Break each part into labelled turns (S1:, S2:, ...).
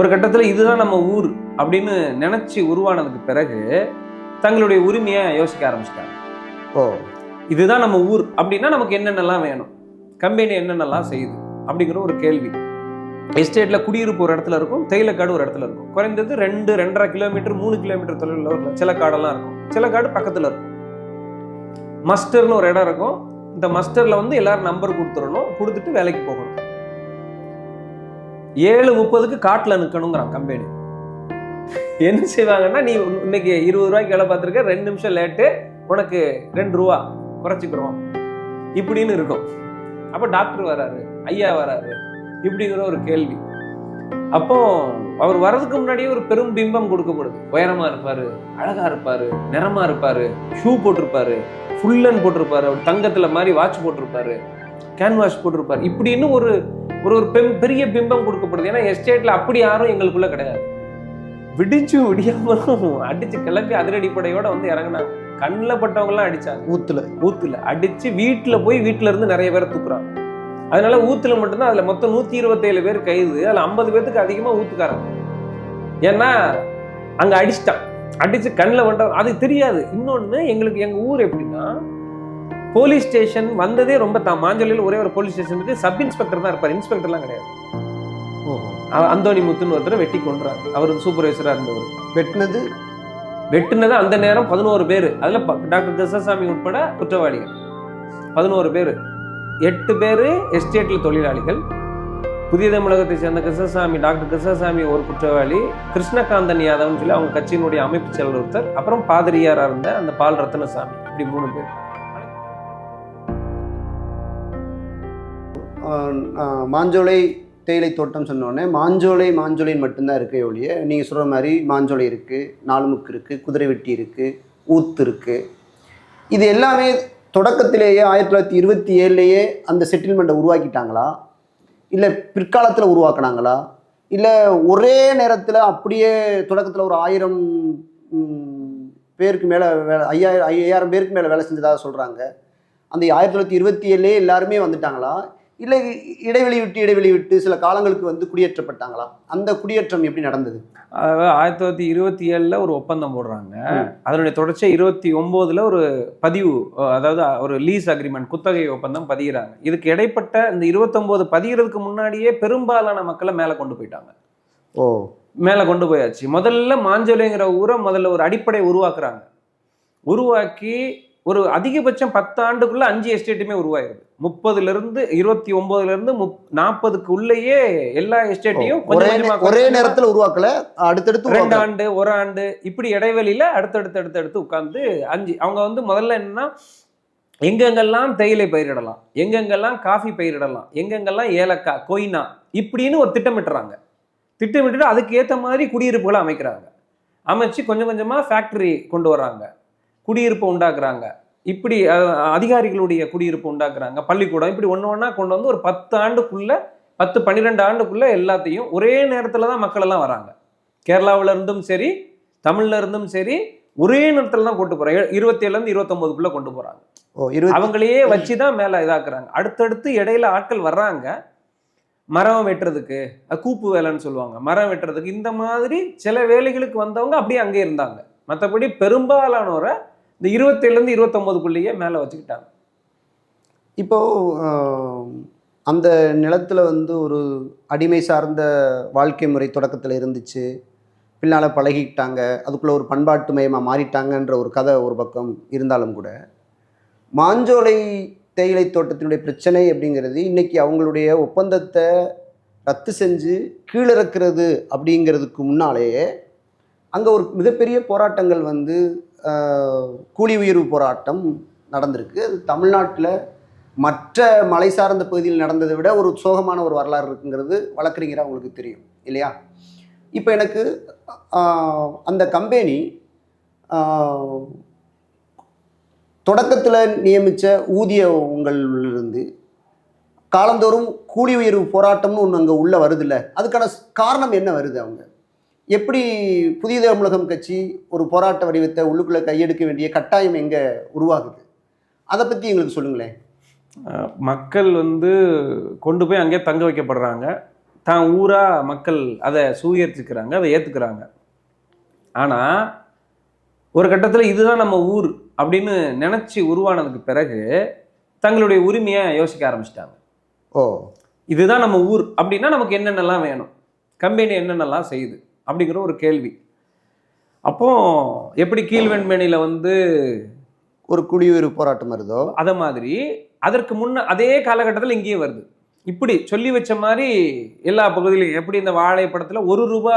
S1: ஒரு கட்டத்தில் இதுதான் நம்ம ஊர் அப்படின்னு நினைச்சு உருவானதுக்கு பிறகு தங்களுடைய உரிமையை யோசிக்க ஆரம்பிச்சிட்டாங்க.
S2: ஓ,
S1: இதுதான் நம்ம ஊர் அப்படின்னா நமக்கு என்னென்னலாம் வேணும், கம்பெனி என்னென்னலாம் செய்யுது அப்படிங்கிற ஒரு கேள்வி. எஸ்டேட்ல குடியிருப்பு ஒரு இடத்துல இருக்கும், தேயிலைக்காடு ஒரு இடத்துல இருக்கும். குறைந்தது 2-2.5 கிலோமீட்டர் 3 கிலோமீட்டர் தொலைவில் ஒரு சில காடெல்லாம் இருக்கும், சில காடு பக்கத்துல இருக்கும். மஸ்டர்னு ஒரு இடம் இருக்கும். இந்த மஸ்டர்ல வந்து எல்லாரும் நம்பர் கொடுத்துடணும், கொடுத்துட்டு வேலைக்கு போகணும். 7:30 காட்டுல நிக்கணுங்கிறான் கம்பெனி. என்ன செய்வாங்கன்னா, நீ இன்னைக்கு 20 ரூபாய்க்கு வேலை பார்த்துருக்க, 2 நிமிஷம் லேட்டு, உனக்கு 2 ரூபா குறைச்சிக்கிறோம் இப்படின்னு இருக்கும். அப்ப டாக்டர் வராரு, ஐயா வராரு, இப்படிங்கிற ஒரு கேள்வி. அப்போ அவர் வர்றதுக்கு முன்னாடியே ஒரு பெரும் பிம்பம் கொடுக்கப்படுது. உயரமா இருப்பாரு, அழகா இருப்பாரு, நிறமா இருப்பாரு, ஷூ போட்டிருப்பாரு, ஃபுல்லன் போட்டிருப்பாரு, தங்கத்துல மாதிரி வாட்ச் போட்டிருப்பாரு, கேன்வாஷ் போட்டிருப்பாரு, இப்படின்னு ஒரு ஒரு பெரிய பிம்பம் கொடுக்கப்படுது. ஏன்னா எஸ்டேட்ல அப்படி யாரும் எங்களுக்குள்ள கிடையாது. விடிச்சு விடியாமலும் அடிச்சு கிளப்பி அதிரடிப்படையோட வந்து இறங்கினாங்க. கண்ணில் பட்டவங்க எல்லாம் அடிச்சாங்க. ஊத்துல அடிச்சு வீட்டுல இருந்து நிறைய பேரை தூக்குறாங்க. அதனால ஊத்துல மட்டும்தான் அதுல மொத்தம் 127 பேர் கைது. அதுல 50 பேருக்கு அதிகமா ஊத்துக்காரங்க. ஏன்னா அங்க அடிச்சு கண்ணில் வந்துட்டா அது தெரியாது. இன்னொன்னு, எங்க ஊர் எப்படின்னா, போலீஸ் ஸ்டேஷன் வந்ததே ரொம்ப மாஞ்சொல்லியில் ஒரே ஒரு போலீஸ் ஸ்டேஷன் இருக்கு. சப் இன்ஸ்பெக்டர் தான் இருப்பார், இன்ஸ்பெக்டர்லாம் கிடையாது. அந்தோணி முத்துன்னு ஒருத்தர் வெட்டி கொன்றாங்க. அவர் சூப்பர்வைசரா இருந்தவர். வெட்டுனது அந்த நேரம் 11 பேர். அதுல டாக்டர் கிருஷ்ணசாமி உட்பட குற்றவாளிகள் 11 பேர். 8 பேர் எஸ்டேட்ல தொழிலாளிகள். புதிய தமிழகத்தை சேர்ந்த கிருஷ்ணசாமி, டாக்டர் கிருஷ்ணசாமி ஒரு குற்றவாளி, கிருஷ்ணகாந்தன் யாதவ்னு சொல்லி அவங்க கட்சியினுடைய அமைப்பு செயலர் ஒருத்தர், அப்புறம் பாதிரியாரா இருந்த அந்த பால் ரத்னசாமி, இப்படி 3 பேர்.
S2: மாஞ்சோலை தேயிலை தோட்டம் சொன்னோடனே மாஞ்சோலை மட்டும்தான் இருக்கே ஒழிய, நீங்கள் சொல்கிற மாதிரி மாஞ்சோலை இருக்குது, நாலுமுக்கு இருக்குது, குதிரை வெட்டி இருக்குது, ஊத்து இருக்குது. இது எல்லாமே தொடக்கத்திலேயே 1927லேயே அந்த செட்டில்மெண்ட்டை உருவாக்கிட்டாங்களா, இல்லை பிற்காலத்தில் உருவாக்குனாங்களா, இல்லை ஒரே நேரத்தில் அப்படியே தொடக்கத்தில் ஒரு 1000 பேருக்கு மேலே 5000 பேருக்கு மேலே வேலை செஞ்சதாக சொல்கிறாங்க. அந்த 1927லேயே எல்லாருமே வந்துட்டாங்களா, இல்லை இடைவெளி விட்டு சில காலங்களுக்கு வந்து குடியேற்றப்பட்டாங்களா? அந்த குடியேற்றம் எப்படி நடந்தது?
S1: அதாவது 1927ல் ஒரு ஒப்பந்தம் போடுறாங்க. அதனுடைய தொடர்ச்சியா 29ல் ஒரு பதிவு, அதாவது ஒரு லீஸ் அக்ரிமெண்ட், குத்தகை ஒப்பந்தம் பதிகிறாங்க. இதுக்கு இடைப்பட்ட இந்த 29 பதிகிறதுக்கு முன்னாடியே பெரும்பாலான மக்களை மேலே கொண்டு போயிட்டாங்க. மேலே கொண்டு போயாச்சு. முதல்ல மாஞ்சோலைங்கிற ஊரை முதல்ல ஒரு அடிப்படை உருவாக்கி ஒரு அதிகபட்சம் 10 ஆண்டுக்குள்ள 5 எஸ்டேட்டுமே உருவாயிருது. 30லிருந்து 29லிருந்து 40க்கு உள்ளேயே எல்லா எஸ்டேட்டையும்
S2: ஒரே நேரத்தில் உருவாக்கல, அடுத்தடுத்து
S1: 2 ஆண்டு 1 ஆண்டு இப்படி இடைவெளியில அடுத்தடுத்து உட்கார்ந்து 5. அவங்க வந்து முதல்ல என்னன்னா, எங்கெங்கெல்லாம் தேயிலை பயிரிடலாம், எங்கெங்கெல்லாம் காஃபி பயிரிடலாம், எங்கெங்கெல்லாம் ஏலக்காய், கொய்னா, இப்படின்னு ஒரு திட்டமிட்டுட்டு அதுக்கு ஏற்ற மாதிரி குடியிருப்புகளை அமைச்சு கொஞ்சம் கொஞ்சமா ஃபேக்டரி கொண்டு வர்றாங்க, குடியிருப்பு உண்டாக்குறாங்க. இப்படி அதிகாரிகளுடைய குடியிருப்பு உண்டாக்குறாங்க, பள்ளிக்கூடம், இப்படி ஒண்ணா கொண்டு வந்து ஒரு 10 ஆண்டுக்குள்ள 10-12 ஆண்டுக்குள்ள எல்லாத்தையும் ஒரே நேரத்துல தான் மக்கள் எல்லாம் வராங்க. கேரளாவில இருந்தும் சரி, தமிழ்ல இருந்தும் சரி, ஒரே நேரத்துல தான் கொண்டு போறாங்க. 27லேருந்து 29க்குள்ள கொண்டு போறாங்க. அவங்களையே வச்சுதான் மேல இதாக்குறாங்க. அடுத்தடுத்து இடையில ஆட்கள் வர்றாங்க, மரம் வெட்டுறதுக்கு, கூப்பு வேலைன்னு சொல்லுவாங்க, மரம் வெட்டுறதுக்கு, இந்த மாதிரி சில வேலைகளுக்கு வந்தவங்க அப்படியே அங்கே இருந்தாங்க. மற்றபடி பெரும்பாலானோரை இந்த 27லேருந்து 29க்குள்ளேயே மேலே வச்சுக்கிட்டாங்க.
S2: இப்போ அந்த நிலத்தில் வந்து ஒரு அடிமை சார்ந்த வாழ்க்கை முறை தொடக்கத்தில் இருந்துச்சு, பின்னால் பழகிக்கிட்டாங்க, அதுக்குள்ளே ஒரு பண்பாட்டு மயமாக மாறிட்டாங்கன்ற ஒரு கதை ஒரு பக்கம் இருந்தாலும் கூட, மாஞ்சோலை தேயிலை தோட்டத்தினுடைய பிரச்சனை அப்படிங்கிறது இன்னைக்கு அவங்களுடைய ஒப்பந்தத்தை ரத்து செஞ்சு கீழிறக்கிறது அப்படிங்கிறதுக்கு முன்னாலேயே அங்கே ஒரு மிகப்பெரிய போராட்டங்கள் வந்து கூலி உயர்வு போராட்டம் நடந்திருக்கு. அது தமிழ்நாட்டில் மற்ற மலை சார்ந்த பகுதியில் நடந்ததை விட ஒரு சோகமான ஒரு வரலாறு இருக்குங்கிறது வழக்கறிஞராக உங்களுக்கு தெரியும் இல்லையா? இப்போ எனக்கு அந்த கம்பெனி தொடக்கத்தில் நியமித்த ஊதியங்களிலிருந்து காலந்தோறும் கூலி உயர்வு போராட்டம்னு ஒன்று அங்கே உள்ளே வருதில்ல, அதுக்கான காரணம் என்ன வருது? அவங்க எப்படி புதிய தமிழகம் கட்சி ஒரு போராட்ட வடிவத்தை உள்ளுக்குள்ளே கையெடுக்க வேண்டிய கட்டாயம் எங்கே உருவாகுது? அதை பற்றி எங்களுக்கு சொல்லுங்களேன்.
S1: மக்கள் வந்து கொண்டு போய் அங்கே தங்க வைக்கப்படுறாங்க. தான் ஊராக மக்கள் அதை சுயேற்றுக்கிறாங்க, அதை ஏற்றுக்கிறாங்க. ஆனால் ஒரு கட்டத்தில் இதுதான் நம்ம ஊர் அப்படின்னு நினச்சி உருவானதுக்கு பிறகு தங்களுடைய உரிமையை யோசிக்க ஆரம்பிச்சிட்டாங்க.
S2: ஓ,
S1: இதுதான் நம்ம ஊர் அப்படின்னா நமக்கு என்னென்னலாம் வேணும், கம்பெனி என்னென்னலாம் செய்யுது அப்படிங்கிற ஒரு கேள்வி. அப்போ எப்படி கீழ்வெண்மணியில் வந்து
S2: ஒரு குடியுரிமை போராட்டம் வருதோ
S1: அதை மாதிரி அதற்கு முன்ன அதே காலகட்டத்தில் இங்கேயே வருது. இப்படி சொல்லி வச்ச மாதிரி எல்லா பகுதியிலையும் எப்படி இந்த வாழை படத்துல ₹1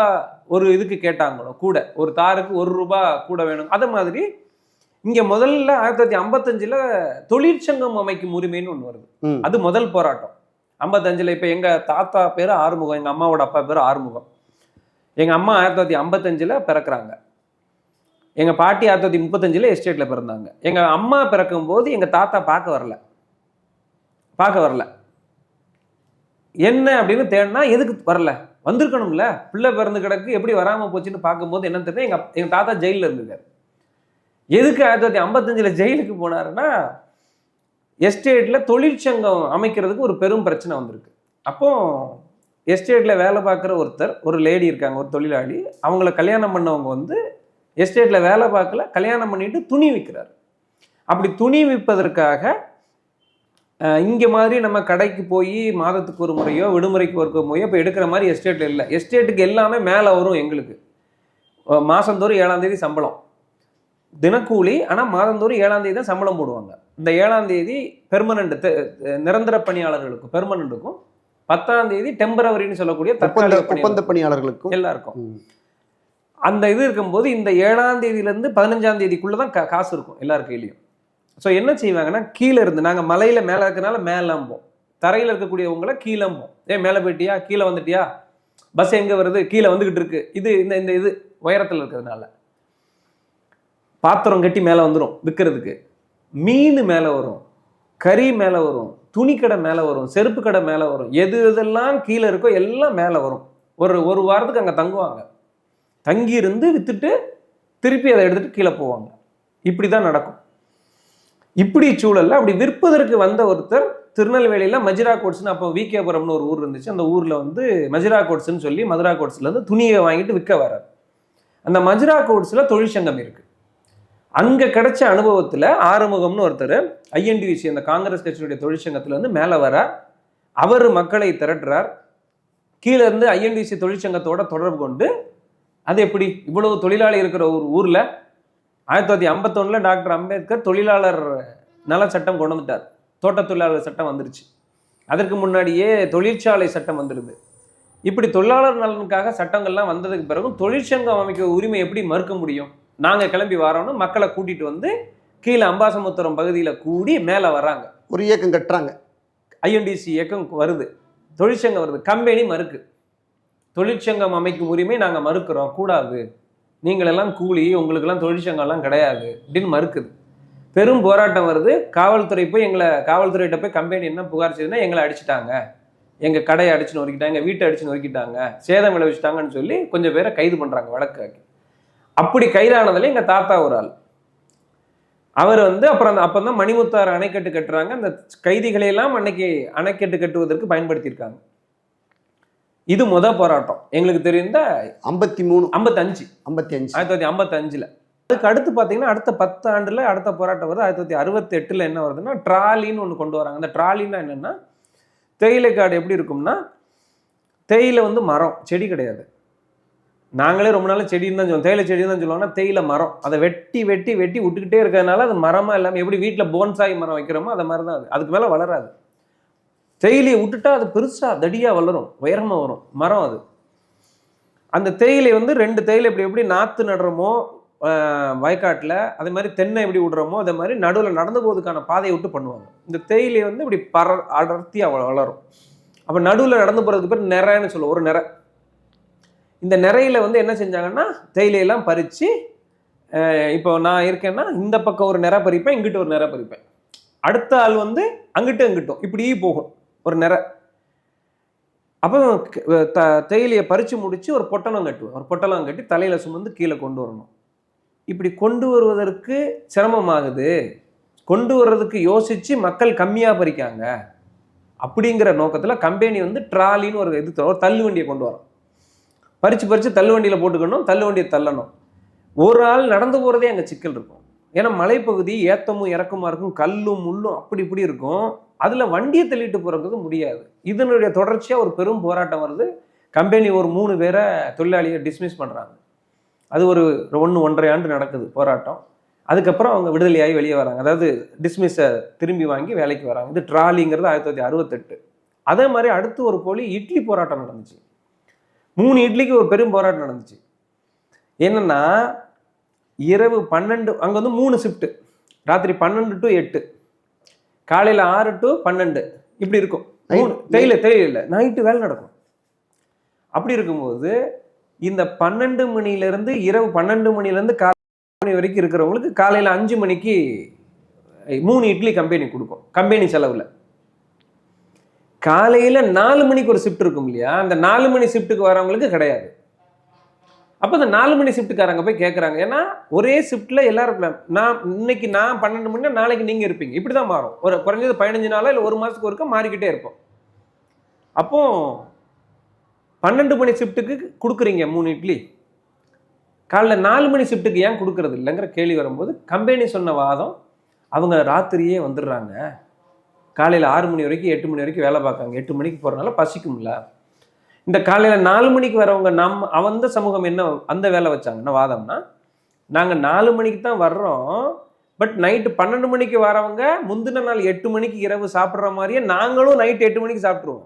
S1: ஒரு இதுக்கு கேட்டாங்களோ கூட, ஒரு தாருக்கு ₹1 கூட வேணும், அது மாதிரி இங்க முதல்ல 1955 தொழிற்சங்கம் அமைக்கும் உரிமைன்னு ஒண்ணு வருது. அது முதல் போராட்டம் 55. இப்ப எங்க தாத்தா பேரு ஆறுமுகம், எங்க அம்மாவோட அப்பா பேரு ஆறுமுகம். எங்க அம்மா 1955 பிறக்கிறாங்க. எங்க பாட்டி 1935 எஸ்டேட்ல பிறந்தாங்க. எங்க அம்மா பிறக்கும் போது எங்க தாத்தா பார்க்க வரல. என்ன அப்படின்னு தேடினா எதுக்கு வரல, வந்திருக்கணும்ல, பிள்ளை பிறந்து கிடக்கு, எப்படி வராம போச்சுன்னு பார்க்கும்போது என்னன்னு தெரியல, எங்க தாத்தா ஜெயிலில் இருந்திருக்காரு. எதுக்கு 1955 ஜெயிலுக்கு போனாருன்னா, எஸ்டேட்ல தொழிற்சங்கம் அமைக்கிறதுக்கு ஒரு பெரும் பிரச்சனை வந்திருக்கு. அப்போ எஸ்டேட்ல வேலை பார்க்குற ஒருத்தர், ஒரு லேடி இருக்காங்க, ஒரு தொழிலாளி, அவங்கள கல்யாணம் பண்ணவங்க வந்து எஸ்டேட்ல வேலை பார்க்கல, கல்யாணம் பண்ணிட்டு துணி விற்கிறார். அப்படி துணி விற்பதற்காக இங்கே மாதிரி நம்ம கடைக்கு போய் மாதத்துக்கு ஒரு முறையோ விடுமுறைக்கு ஒரு முறையோ இப்போ எடுக்கிற மாதிரி எஸ்டேட்டில் இல்லை. எஸ்டேட்டுக்கு எல்லாமே மேலே வரும். எங்களுக்கு மாதந்தோறும் 7ஆம் தேதி சம்பளம், தினக்கூலி. ஆனால் மாதந்தோறும் 7ஆம் தேதி தான் சம்பளம் போடுவாங்க. இந்த 7ஆம் தேதி பெர்மனண்ட் நிரந்தர பணியாளர்களுக்கும் பெர்மனண்ட்டுக்கும், 10ஆம் தேதி டெம்பரவரின்னு சொல்லக்கூடிய
S2: ஒப்பந்த பணியாளர்களுக்கும்
S1: எல்லாருக்கும். அந்த இது இருக்கும்போது இந்த 7ஆம் தேதியிலேருந்து 15ஆம் தேதிக்குள்ளே தான் காசு இருக்கும் எல்லார் கையிலையும். ஸோ என்ன செய்வாங்கன்னா, கீழே இருந்து நாங்கள் மலையில் மேலே இருக்கிறனால மேலம்போம், தரையில் இருக்கக்கூடியவங்கள கீழம்போம். மேலே போயிட்டியா, கீழே வந்துட்டியா, பஸ் எங்கே வருது, கீழே வந்துக்கிட்டு இருக்கு, இது இந்த இது உயரத்தில் இருக்கிறதுனால பாத்திரம் கட்டி மேலே வந்துடும் விற்கிறதுக்கு, மீன் மேலே வரும், கறி மேலே வரும், துணிக்கடை மேலே வரும், செருப்பு கடை மேலே வரும், எது எதெல்லாம் கீழே இருக்கோ எல்லாம் மேலே வரும். ஒரு வாரத்துக்கு அங்கே தங்குவாங்க. தங்கி இருந்து விற்றுட்டு திருப்பி அதை எடுத்துகிட்டு கீழே போவாங்க. இப்படி தான் நடக்கும். இப்படி சூழல்ல அப்படி விற்பதற்கு வந்த ஒருத்தர் திருநெல்வேலியில் மஜிரா கோட்ஸ்னு, அப்போ விகேபுரம்னு ஒரு ஊர் இருந்துச்சு, அந்த ஊரில் வந்து மஜிரா கோட்ஸ்ன்னு சொல்லி மதுரா கோட்ஸ்லேருந்து துணியை வாங்கிட்டு விற்க வர்றார். அந்த மஜிரா கோட்ஸில் தொழிற்சங்கம் இருக்கு. அங்கே கிடைச்ச அனுபவத்தில் ஆறுமுகம்னு ஒருத்தர் ஐஎன்டியூசி, அந்த காங்கிரஸ் கட்சியினுடைய தொழிற்சங்கத்திலேருந்து மேலே வர, அவர் மக்களை திரட்டுறார். கீழே இருந்து ஐஎன்டியூசி தொழிற்சங்கத்தோட தொடர்பு கொண்டு, அது எப்படி இவ்வளவு தொழிலாளி இருக்கிற ஒரு ஊரில் 1951 டாக்டர் அம்பேத்கர் தொழிலாளர் நல சட்டம் கொண்டு வந்துட்டார். தோட்ட தொழிலாளர் சட்டம் வந்துருச்சு. அதற்கு முன்னாடியே தொழிற்சாலை சட்டம் வந்துடுது. இப்படி தொழிலாளர் நலனுக்காக சட்டங்கள்லாம் வந்ததுக்கு பிறகும் தொழிற்சங்கம் அமைக்க உரிமை எப்படி மறுக்க முடியும்? நாங்கள் கிளம்பி வரோன்னு மக்களை கூட்டிட்டு வந்து கீழே அம்பாசமுத்திரம் பகுதியில் கூடி மேலே வர்றாங்க.
S2: ஒரு இயக்கம் கட்டுறாங்க.
S1: ஐஎன்டிசி இயக்கம் வருது, தொழிற்சங்கம் வருது. கம்பெனி மறுக்கு, தொழிற்சங்கம் அமைக்கும் உரிமை நாங்கள் மறுக்கிறோம், கூடாது, நீங்களெல்லாம் கூலி, உங்களுக்கெல்லாம் தொழிற்சங்கம்லாம் கிடையாது அப்படின்னு மறுக்குது. பெரும் போராட்டம் வருது. காவல்துறை போய் காவல்துறையிட்ட போய் கம்பெனி என்ன புகார் செய்யுதுன்னா, எங்களை அடிச்சுட்டாங்க, எங்கள் கடையை அடிச்சு நொறுக்கிட்டாங்க, எங்கள் வீட்டை அடிச்சு நொறுக்கிட்டாங்க, சேதம் விளைவிச்சிட்டாங்கன்னு சொல்லி கொஞ்சம் பேரை கைது பண்ணுறாங்க வழக்காக்கி. அப்படி கைதானதில் எங்கள் தாத்தா ஒரு ஆள். அவர் வந்து அப்போ தான் மணிமுத்தாறு அணைக்கட்டு கட்டுறாங்க. அந்த கைதிகளையெல்லாம் அன்னைக்கு அணைக்கட்டு கட்டுவதற்கு பயன்படுத்தியிருக்காங்க. இது போராட்டம் எங்களுக்கு தெரிந்த 1955. அதுக்கு அடுத்து பார்த்தீங்கன்னா அடுத்த 10 ஆண்டுல அடுத்த போராட்டம் வருது. 1968 என்ன வருதுன்னா, ட்ராலின்னு ஒன்று கொண்டு வராங்க. அந்த ட்ராலின்னா என்னன்னா, தேயிலை காடு எப்படி இருக்கும்னா, தேயிலை வந்து மரம், செடி கிடையாது. நாங்களே ரொம்ப நாள் செடின்னு தான் சொல்லுவோம், தேயிலை செடின்னு தான் சொல்லுவாங்கன்னா, தேயிலை மரம். அதை வெட்டி வெட்டி வெட்டி விட்டுக்கிட்டே இருக்கிறதுனால அது மரமா இல்லாமல், எப்படி வீட்டில் போன்சாய் மரம் வைக்கிறோமோ அதை மாதிரி தான் அது. அதுக்கு மேலே வளராது. தேயிலையை விட்டுட்டா அது பெருசா தடியா வளரும், உயரமா வரும் மரம் அது. அந்த தேயிலை வந்து 2 தேயிலை எப்படி நாற்று நடுறோமோ வயக்காட்டில், அதே மாதிரி தென்னை எப்படி விடுறோமோ அதே மாதிரி நடுவில் நடந்து போவதுக்கான பாதையை விட்டு பண்ணுவாங்க. இந்த தேயிலை வந்து இப்படி அடர்த்தியாக வளரும். அப்போ நடுவில் நடந்து போகிறதுக்கு பேர் நிறைன்னு சொல்லுவோம், ஒரு நிறை. இந்த நிறையில வந்து என்ன செஞ்சாங்கன்னா, தேயிலையெல்லாம் பறித்து, இப்போ நான் இருக்கேன்னா இந்த பக்கம் ஒரு நிறை பறிப்பேன், இங்கிட்ட ஒரு நிறை பறிப்பேன், அடுத்த ஆள் வந்து அங்கிட்டும் இங்கிட்டும் இப்படி போகும் ஒரு நிறை. அப்போ தேயிலையை பறித்து முடித்து ஒரு பொட்டலம் கட்டுவேன். ஒரு பொட்டலம் கட்டி தலையில் சுமந்து கீழே கொண்டு வரணும். இப்படி கொண்டு வருவதற்கு சிரமமாகுது, கொண்டு வர்றதுக்கு யோசித்து மக்கள் கம்மியாக பறிக்காங்க, அப்படிங்கிற நோக்கத்தில் கம்பெனி வந்து ட்ராலின்னு ஒரு ஒரு தள்ளு வண்டியை கொண்டு வரோம். பறித்து தள்ளு வண்டியில் போட்டுக்கணும், தள்ளு வண்டியை தள்ளணும். ஒரு ஆள் நடந்து போகிறதே அங்கே சிக்கல் இருக்கும். ஏன்னா மலைப்பகுதி ஏத்தமும் இறக்கமாக இருக்கும், கல்லும் முள்ளும் அப்படி இப்படி இருக்கும். அதில் வண்டியை தள்ளிட்டு போகிறதுக்கு முடியாது. இதனுடைய தொடர்ச்சியாக ஒரு பெரும் போராட்டம் வருது. கம்பெனி ஒரு 3 பேரை தொழிலாளியை டிஸ்மிஸ் பண்ணுறாங்க. அது ஒரு 1-1.5 ஆண்டு நடக்குது போராட்டம். அதுக்கப்புறம் அவங்க விடுதலையாகி வெளியே வராங்க. அதாவது டிஸ்மிஸை திரும்பி வாங்கி வேலைக்கு வராங்க. இது ட்ராலிங்கிறது 1968. அதே மாதிரி அடுத்து ஒரு போலி இட்லி போராட்டம் நடந்துச்சு. 3 இட்லிக்கு ஒரு பெரும் போராட்டம் நடந்துச்சு. என்னன்னா இரவு 12, அங்கே வந்து 3 ஷிஃப்ட்டு, ராத்திரி 12 to 8, காலையில் 6 to 12 இப்படி இருக்கும். தேயிலை நைட்டு வேலை நடக்கும். அப்படி இருக்கும்போது இந்த 12 மணிலேருந்து இரவு 12 மணிலேருந்து காலை மணி வரைக்கும் இருக்கிறவங்களுக்கு காலையில் 5 மணிக்கு 3 இட்லி கம்பெனி கொடுக்கும், கம்பெனி செலவில். காலையில் 4 மணிக்கு ஒரு ஷிஃப்ட் இருக்கும் இல்லையா, அந்த 4 மணி ஷிஃப்ட்டுக்கு வரவங்களுக்கு கிடையாது. அப்போ இந்த 4 மணி ஷிஃப்ட்டுக்காரங்க போய் கேட்குறாங்க. ஏன்னா ஒரே ஷிஃப்ட்டில் எல்லாரும் இன்னைக்கு நான் 12 மணினா நாளைக்கு நீங்கள் இருப்பீங்க. இப்படி தான் மாறும். ஒரு குறைஞ்சது 15 நாளோ இல்லை 1 மாதத்துக்கு ஒருக்க மாறிக்கிட்டே இருப்போம். அப்போ 12 மணி ஷிஃப்ட்டுக்கு கொடுக்குறீங்க 3 இட்லி, காலைல 4 மணி ஷிஃப்ட்டுக்கு ஏன் கொடுக்கறது இல்லைங்கிற கேள்வி வரும்போது கம்பெனி சொன்ன வாதம், அவங்க ராத்திரியே வந்துடுறாங்க, காலையில் 6 மணி வரைக்கும் 8 மணி வரைக்கும் வேலை பார்க்காங்க, 8 மணிக்கு போகிறதுனால பசிக்கும்ல. இந்த காலையில் 4 மணிக்கு வரவங்க அந்த சமூகம் என்ன அந்த வேலை வச்சாங்கன்னா வாதம்னா, நாங்கள் 4 மணிக்கு தான் வர்றோம், பட் நைட்டு 12 மணிக்கு வரவங்க முந்தின நாள் 8 மணிக்கு இரவு சாப்பிட்ற மாதிரியே நாங்களும் நைட்டு 8 மணிக்கு சாப்பிட்ருவோம்.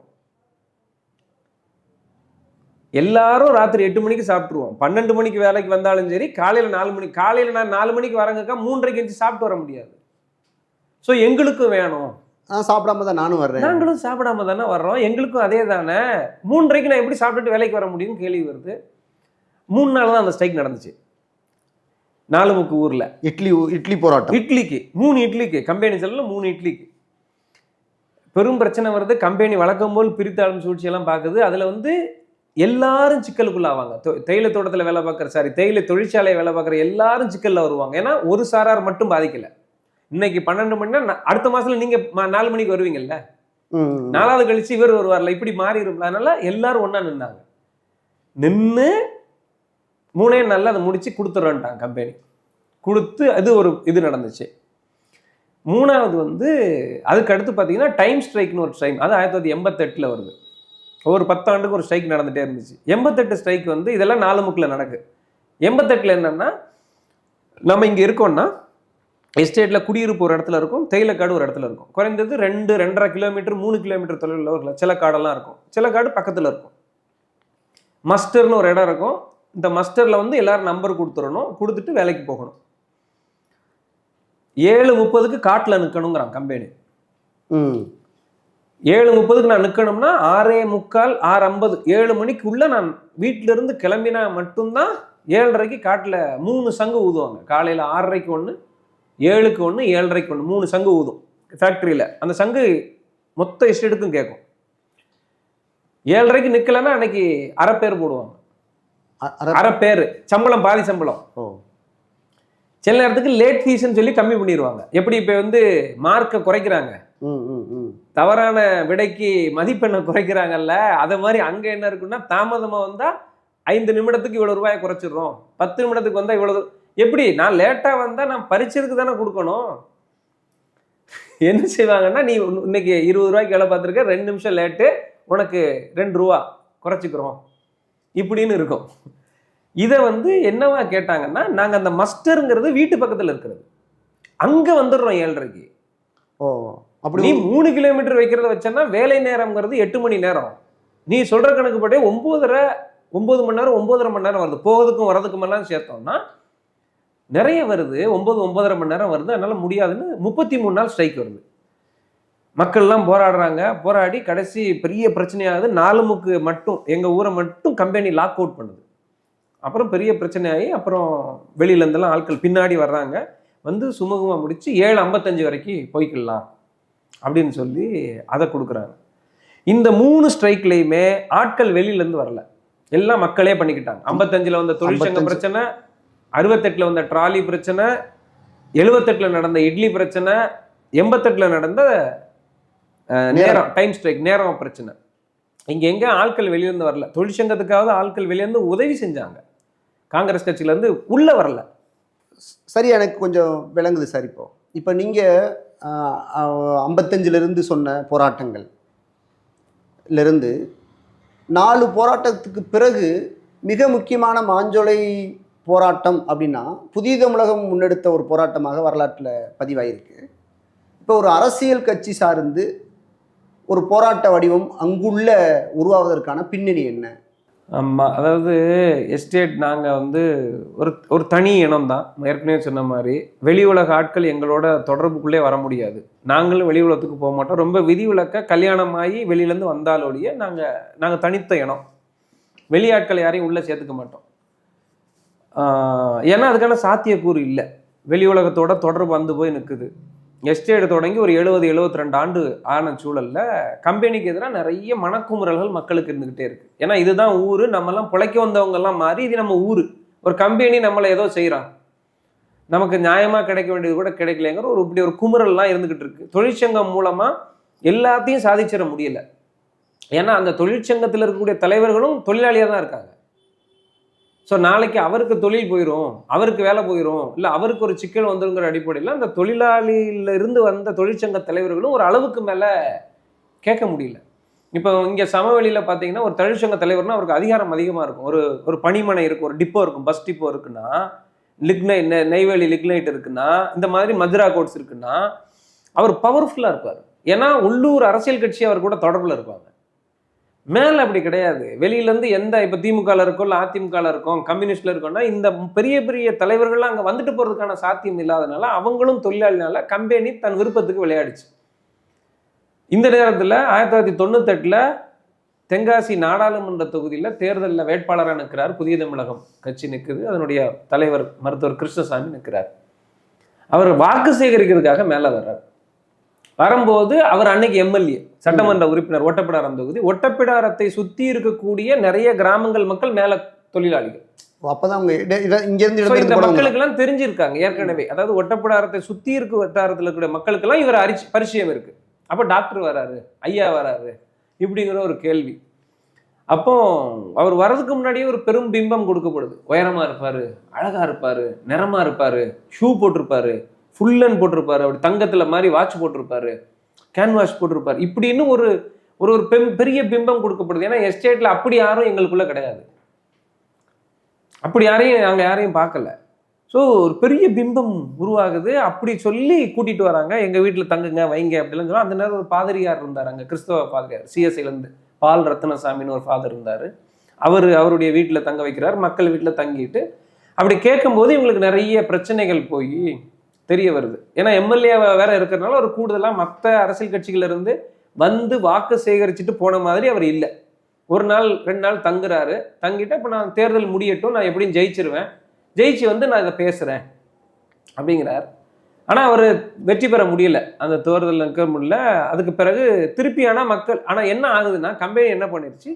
S1: எல்லாரும் ராத்திரி 8 மணிக்கு சாப்பிட்ருவோம். 12 மணிக்கு வேலைக்கு வந்தாலும் சரி, காலையில் 4 மணிக்கு, காலையில் நான் 4 மணிக்கு வரங்கக்கா 3:30 எஞ்சி சாப்பிட்டு வர முடியாது. ஸோ எங்களுக்கும் வேணும்.
S2: சாப்பிடாம தான் நானும் வர்றேன்.
S1: நாங்களும் சாப்பிடாம தானே வர்றோம், எங்களுக்கும் அதே தானே. 3:30 நான் எப்படி சாப்பிட்டுட்டு வேலைக்கு வர முடியும்னு கேள்வி வருது. 3 நாள் தான் அந்த ஸ்ட்ரைக் நடந்துச்சு நாலுமுக்கு ஊரில்.
S2: இட்லி போராட்டம்.
S1: இட்லிக்கு 3 இட்லிக்கு கம்பெனி செல்ல 3 இட்லிக்கு பெரும் பிரச்சனை வருது. கம்பெனி வழக்கம் போல் பிரித்தாளும் சூழ்ச்சியெல்லாம் பார்க்குது. அதில் வந்து எல்லாரும் சிக்கலுக்குள்ள ஆவாங்க. தேயிலை தோட்டத்தில் வேலை பார்க்குற தேயிலை தொழிற்சாலை வேலை பார்க்குற எல்லாரும் சிக்கலில் வருவாங்க. ஏன்னா ஒரு சாரார் மட்டும் பாதிக்கல. இன்னைக்கு 12 மணினா அடுத்த மாசத்துல நீங்க 4 மணிக்கு வருவீங்கல்ல, 4வது கழிச்சு இவர் வருவார்ல, இப்படி மாறி இருக்கும். அதனால எல்லாரும் ஒன்னா நின்னாங்க. நின்று 3 நாள்ல அதை முடிச்சு கொடுத்துட்றான்ட்டாங்க கம்பெனி. கொடுத்து அது ஒரு இது நடந்துச்சு. 3வது வந்து அதுக்கு அடுத்து பார்த்தீங்கன்னா டைம் ஸ்ட்ரைக்னு ஒரு ஸ்ட்ரைக். அது 1988 வருது. ஒரு 10 ஆண்டுக்கு ஒரு ஸ்ட்ரைக் நடந்துகிட்டே இருந்துச்சு. 88 ஸ்ட்ரைக் வந்து இதெல்லாம் 4 முக்கில் நடக்கு. 88 என்னன்னா, நம்ம இங்கே இருக்கோம்னா எஸ்டேட்டில் குடியிருப்பு ஒரு இடத்துல இருக்கும், தேயிலைக்காடு ஒரு இடத்துல இருக்கும். குறைந்தது 2-2.5 கிலோமீட்டர் 3 கிலோமீட்டர் தொலைவில் ஒரு சில காடெல்லாம் இருக்கும், சில காடு பக்கத்தில் இருக்கும். மஸ்டர்னு ஒரு இடம் இருக்கும். இந்த மஸ்டரில் வந்து எல்லாரும் நம்பர் கொடுத்துடணும், கொடுத்துட்டு வேலைக்கு போகணும். 7:30க்கு காட்டில் நிற்கணுங்கிறான் கம்பெனி. 7:30க்கு நான் நிற்கணும்னா 6:45, 6:50, 7 மணிக்குள்ள நான் வீட்டிலிருந்து கிளம்பினா மட்டும்தான் 7:30க்கு காட்டில் 3 சங்கு ஊதுவாங்க. காலையில் 6:30க்கு 1, 7க்கு 1, 7:30க்கு 1, 3 சங்கு ஊதும் ஃபேக்ட்ரியில். அந்த சங்கு மொத்த எஸ்டேட்டுக்கும் கேட்கும். 7:30க்கு நிற்கலன்னா அன்னைக்கு அரை பேர் போடுவாங்க. அரை பேர் சம்பளம், பாதி சம்பளம். சில நேரத்துக்கு லேட் ஃபீஸ்ன்னு சொல்லி கம்மி பண்ணிடுவாங்க. எப்படி இப்போ வந்து மார்க்கை குறைக்கிறாங்க, தவறான விடைக்கு மதிப்பெண்ணை குறைக்கிறாங்கல்ல, அதை மாதிரி அங்கே என்ன இருக்குன்னா, தாமதமாக வந்தால் 5 நிமிடத்துக்கு இவ்வளோ ரூபாயை குறைச்சிடுறோம், 10 நிமிடத்துக்கு வந்தால் இவ்வளோ. எப்படி நான் லேட்டாக வந்தால் நான் பரிச்சதுக்கு தானே கொடுக்கணும். என்ன செய்வாங்கன்னா, நீ இன்னைக்கு 20 ரூபாய்க்கு வேலை பார்த்துருக்க, 2 நிமிஷம் லேட்டு, உனக்கு 2 ரூபா குறைச்சிக்கிறோம் இப்படின்னு இருக்கும். இதை வந்து என்னவா கேட்டாங்கன்னா, நாங்கள் அந்த மஸ்டருங்கிறது வீட்டு பக்கத்தில் இருக்கிறது, அங்கே வந்துடுறோம் 7:30க்கு. அப்படி நீ 3 கிலோமீட்டர் வைக்கிறத வச்சேன்னா வேலை நேரம்ங்கிறது 8 மணி நேரம். நீ சொல்ற கணக்கு படி 9 மணி நேரம் 9.5 மணி நேரம் வருது. போகிறதுக்கும் வரதுக்கும் எல்லாம் சேர்த்தோம்னா நிறைய வருது. 9-9.5 மணி நேரம் வருது. அதனால முடியாதுன்னு 33 நாள் ஸ்ட்ரைக் வருது. மக்கள்லாம் போராடுறாங்க. போராடி கடைசி பெரிய பிரச்சனையாகுது. 4 மட்டும் எங்கள் ஊரை மட்டும் கம்பெனி லாக் அவுட் பண்ணுது. அப்புறம் பெரிய பிரச்சனையாகி அப்புறம் வெளியிலேருந்தெல்லாம் ஆட்கள் பின்னாடி வர்றாங்க. வந்து சுமூகமாக முடிச்சு 7:55 வரைக்கும் போய்க்கலாம் அப்படின்னு சொல்லி அதை கொடுக்குறாங்க. இந்த 3 ஸ்ட்ரைக்லையுமே ஆட்கள் வெளியிலேருந்து வரல, எல்லாம் மக்களே பண்ணிக்கிட்டாங்க. 55ல் வந்த தொழிற்சங்க பிரச்சனை, 68ல் வந்த ட்ராலி பிரச்சனை, 78ல் நடந்த இட்லி பிரச்சனை, 88ல் நடந்த நேரம் டைம் ஸ்ட்ரைக், நேரம் பிரச்சனை. இங்க எங்க ஆட்கள் வெளியிருந்து வரல, தொழிற்சங்கத்துக்காவது ஆட்கள் வெளியிருந்து உதவி செஞ்சாங்க, காங்கிரஸ் கட்சியில இருந்து உள்ள வரல.
S2: சரி, எனக்கு கொஞ்சம் விளங்குது சார். இப்போ நீங்கள் 55லிருந்து சொன்ன போராட்டங்கள் இருந்து 4 போராட்டத்துக்கு பிறகு மிக முக்கியமான மாஞ்சோலை போராட்டம் அப்படின்னா புதிய தமிழகம் முன்னெடுத்த ஒரு போராட்டமாக வரலாற்றில் பதிவாயிருக்கு. இப்போ ஒரு அரசியல் கட்சி சார்ந்து ஒரு போராட்ட வடிவம் அங்குள்ள உருவாவதற்கான பின்னணி என்ன?
S1: ஆமாம், அதாவது எஸ்டேட் நாங்கள் வந்து ஒரு தனி இனம் தான். ஏற்கனவே சொன்ன மாதிரி வெளி உலக ஆட்கள் எங்களோட தொடர்புக்குள்ளே வர முடியாது, நாங்களும் வெளி உலகத்துக்கு போக மாட்டோம். ரொம்ப விதிவிலக்க கல்யாணமாகி வெளியிலேருந்து வந்தாலோடைய நாங்கள் தனித்த இனம், வெளியாட்கள் யாரையும் உள்ளே சேர்த்துக்க மாட்டோம். ஏன்னா அதுக்கான சாத்தியக்கூறு இல்லை, வெளி உலகத்தோட தொடர்பு வந்து போய் நிற்குது. எஸ்டேட் தொடங்கி ஒரு 70-72 ஆண்டு ஆன சூழலில் கம்பெனிக்கு எதிராக நிறைய மனக்குமுறல்கள் மக்களுக்கு இருந்துக்கிட்டே இருக்குது. ஏன்னா இதுதான் ஊர், நம்மலாம் பிழைக்க வந்தவங்கெல்லாம் மாறி இது நம்ம ஊர், ஒரு கம்பெனி நம்மளை ஏதோ செய்கிறான், நமக்கு நியாயமாக கிடைக்க வேண்டியது கூட கிடைக்கலைங்கிற இப்படி ஒரு குமுறல்லாம் இருந்துக்கிட்டு இருக்கு. தொழிற்சங்கம் மூலமாக எல்லாத்தையும் சாதிச்சிட முடியல. ஏன்னா அந்த தொழிற்சங்கத்தில் இருக்கக்கூடிய தலைவர்களும் தொழிலாளியாக தான் இருக்காங்க. ஸோ நாளைக்கு அவருக்கு தொழில் போயிடும், அவருக்கு வேலை போயிடும், இல்லை அவருக்கு ஒரு சிக்கல் வந்துருங்கிற அடிப்படையில் அந்த தொழிலாளியிலிருந்து வந்த தொழிற்சங்க தலைவர்களும் ஒரு அளவுக்கு மேலே கேட்க முடியல. இப்போ இங்கே சமவெளியில் பார்த்தீங்கன்னா ஒரு தொழிற்சங்க தலைவர்னா அவருக்கு அதிகாரம் அதிகமாக இருக்கும். ஒரு பணிமனை இருக்கும், ஒரு டிப்போ இருக்கும், பஸ் டிப்போ இருக்குன்னா, நெய்வேலி லிக்னைட் இருக்குன்னா, இந்த மாதிரி மதுரா கோட்ஸ் இருக்குன்னா அவர் பவர்ஃபுல்லாக இருப்பார். ஏன்னா உள்ளூர் அரசியல் கட்சி அவர் கூட தொடர்பில் இருப்பாங்க. மேலே அப்படி கிடையாது. வெளியிலேருந்து எந்த இப்போ திமுகவில் இருக்கோ இல்லை அதிமுகவில் இருக்கோம், கம்யூனிஸ்டில் இருக்கோம்னா இந்த பெரிய பெரிய தலைவர்கள்லாம் அங்கே வந்துட்டு போகிறதுக்கான சாத்தியம் இல்லாதனால அவங்களும் தொழிலாளினால கம்பெனி தன் விருப்பத்துக்கு விளையாடிச்சு. இந்த நேரத்தில் 1998 தென்காசி நாடாளுமன்ற தொகுதியில் தேர்தலில் வேட்பாளராக நிற்கிறார், புதிய தமிழகம் கட்சி நிற்குது, அதனுடைய தலைவர் மருத்துவர் கிருஷ்ணசாமி நிற்கிறார். அவர் வாக்கு சேகரிக்கிறதுக்காக மேலே வர்றார். வரும்போது அவர் அன்னைக்கு எம்எல்ஏ, சட்டமன்ற உறுப்பினர், ஒட்டப்பிடாரம் தொகுதி. ஒட்டப்பிடாரத்தை சுற்றி இருக்கக்கூடிய நிறைய கிராமங்கள் மக்கள் மேல தொழிலாளிகள்.
S2: அப்பதான் இந்த
S1: மக்களுக்கு எல்லாம் தெரிஞ்சிருக்காங்க ஏற்கனவே. அதாவது ஒட்டப்பிடாரத்தை சுற்றி இருக்க வட்டாரத்தில் இருக்கக்கூடிய மக்களுக்கெல்லாம் இவர் பரிச்சயம் இருக்கு. அப்போ டாக்டர் வராரு, ஐயா வராரு, இப்படிங்கிற ஒரு கேள்வி. அப்போ அவர் வர்றதுக்கு முன்னாடியே ஒரு பெரும் பிம்பம் கொடுக்கப்படுது. உயரமா இருப்பாரு, அழகா இருப்பாரு, நிறமா இருப்பாரு, ஷூ போட்டிருப்பாரு, ஃபுல்லன் போட்டிருப்பாரு, அப்படி தங்கத்துல மாதிரி வாட்ச் போட்டிருப்பாரு, கேன்வாஷ் போட்டிருப்பாரு, இப்படின்னு ஒரு ஒரு பெரிய பிம்பம் கொடுக்கப்படுது. ஏன்னா எஸ்டேட்ல அப்படி யாரும் எங்களுக்குள்ள கிடையாது, அப்படி நாங்கள் யாரையும் பார்க்கல. ஸோ ஒரு பெரிய பிம்பம் உருவாகுது. அப்படி சொல்லி கூட்டிட்டு வராங்க, எங்க வீட்டில் தங்குங்க வைங்க அப்படிலாம் சொல்லுவாங்க. அந்த நேரம் ஒரு பாதிரியார் இருந்தார் அங்கே, கிறிஸ்தவ பாதிரியார், சிஎஸ்ஐலேருந்து பால் ரத்னசாமின்னு ஒரு ஃபாதர் இருந்தார். அவருடைய வீட்டில் தங்க வைக்கிறார், மக்கள் வீட்டில் தங்கிட்டு. அப்படி கேட்கும்போது இவங்களுக்கு நிறைய பிரச்சனைகள் போய் தெரிய வருது. ஏன்னா எம்எல்ஏ வேற இருக்கிறதுனால ஒரு கூடுதலாக மற்ற அரசியல் கட்சிகள் இருந்து வந்து வாக்கு சேகரிச்சுட்டு போன மாதிரி அவர் இல்லை. ஒரு நாள் 2 நாள் தங்குறாரு. தங்கிட்டு இப்போ நான் தேர்தல் முடியட்டும், நான் எப்படியும் ஜெயிச்சிருவேன், ஜெயிச்சு வந்து நான் இதை பேசுகிறேன் அப்படிங்கிறார். ஆனால் அவர் வெற்றி பெற முடியல, அந்த தேர்தல் நிற்க முடியல. அதுக்கு பிறகு திருப்பி ஆனால் மக்கள், ஆனால் என்ன ஆகுதுன்னா கம்பெனி என்ன பண்ணிருச்சு,